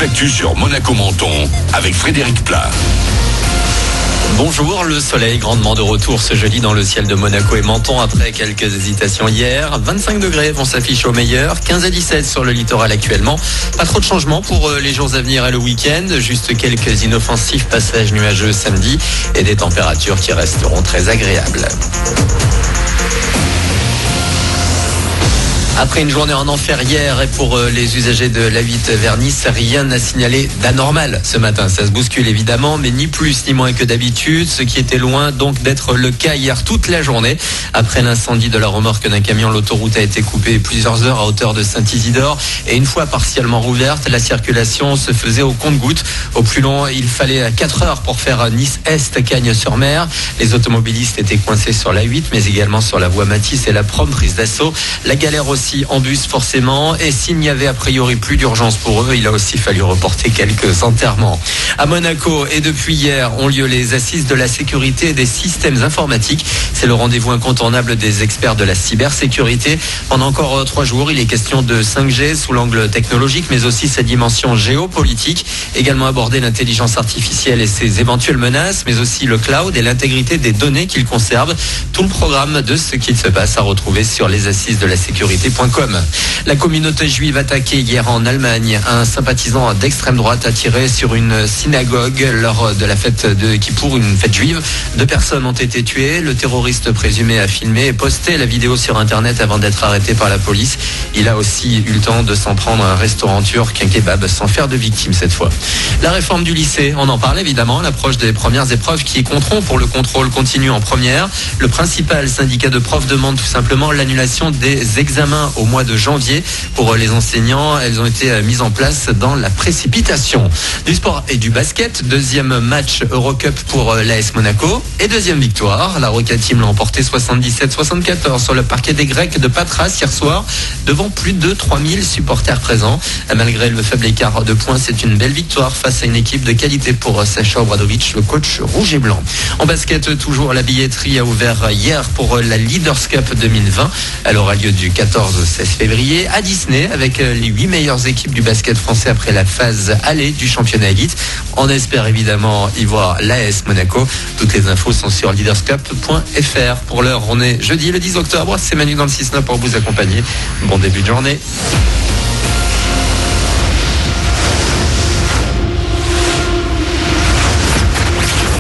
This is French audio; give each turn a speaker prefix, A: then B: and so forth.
A: l'actu sur Monaco-Menton avec Frédéric Plat.
B: Bonjour, le soleil grandement de retour ce jeudi dans le ciel de Monaco et Menton après quelques hésitations hier. 25 degrés vont s'afficher au meilleur, 15 à 17 sur le littoral actuellement. Pas trop de changements pour les jours à venir et le week-end, juste quelques inoffensifs passages nuageux samedi et des températures qui resteront très agréables. Après une journée en enfer hier et pour les usagers de l'A8 vers Nice, rien n'a signalé d'anormal ce matin. Ça se bouscule évidemment, mais ni plus ni moins que d'habitude, ce qui était loin donc d'être le cas hier toute la journée. Après l'incendie de la remorque d'un camion, l'autoroute a été coupée plusieurs heures à hauteur de Saint-Isidore et une fois partiellement rouverte, la circulation se faisait au compte-gouttes. Au plus long, il fallait 4 heures pour faire Nice-Est, Cagnes-sur-Mer. Les automobilistes étaient coincés sur l'A8, mais également sur la voie Matisse et la Prom prise d'assaut. La galère aussi en bus forcément, et s'il n'y avait a priori plus d'urgence pour eux, il a aussi fallu reporter quelques enterrements. À Monaco et depuis hier ont lieu les assises de la sécurité et des systèmes informatiques. C'est le rendez-vous incontournable des experts de la cybersécurité. Pendant encore 3 jours, il est question de 5G sous l'angle technologique, mais aussi sa dimension géopolitique. Également aborder l'intelligence artificielle et ses éventuelles menaces, mais aussi le cloud et l'intégrité des données qu'il conserve. Tout le programme de ce qu'il se passe à retrouver sur les assises de la sécurité.com. La communauté juive attaquée hier en Allemagne. Un sympathisant d'extrême droite a tiré sur une synagogue lors de la fête de Kippour, une fête juive. 2 personnes ont été tuées. Le terroriste présumé a filmé et posté la vidéo sur Internet avant d'être arrêté par la police. Il a aussi eu le temps de s'en prendre à un restaurant turc, un kebab, sans faire de victime cette fois. La réforme du lycée, on en parle évidemment, à l'approche des premières épreuves qui compteront pour le contrôle continu en première. Le principal syndicat de profs demande tout simplement l'annulation des examens au mois de janvier. Pour les enseignants, elles ont été mises en place dans la précipitation. Du sport et du basket, 2e match Eurocup pour l'AS Monaco et 2e victoire. La Roca Team l'a emporté 77-74 sur le parquet des Grecs de Patras hier soir devant plus de 3000 supporters présents. Malgré le faible écart de points, c'est une belle victoire face à une équipe de qualité pour Sacha Obradovic, le coach rouge et blanc. En basket, toujours, la billetterie a ouvert hier pour la Leaders Cup 2020. Elle aura lieu du 14 au 16 février à Disney avec les 8 meilleures équipes du basket français après la phase aller du championnat élite. On espère évidemment y voir l'AS Monaco. Toutes les infos sont sur leaderscup.fr. Pour l'heure, on est jeudi le 10 octobre. C'est Manu dans le 6-9 pour vous accompagner. Bon début de journée.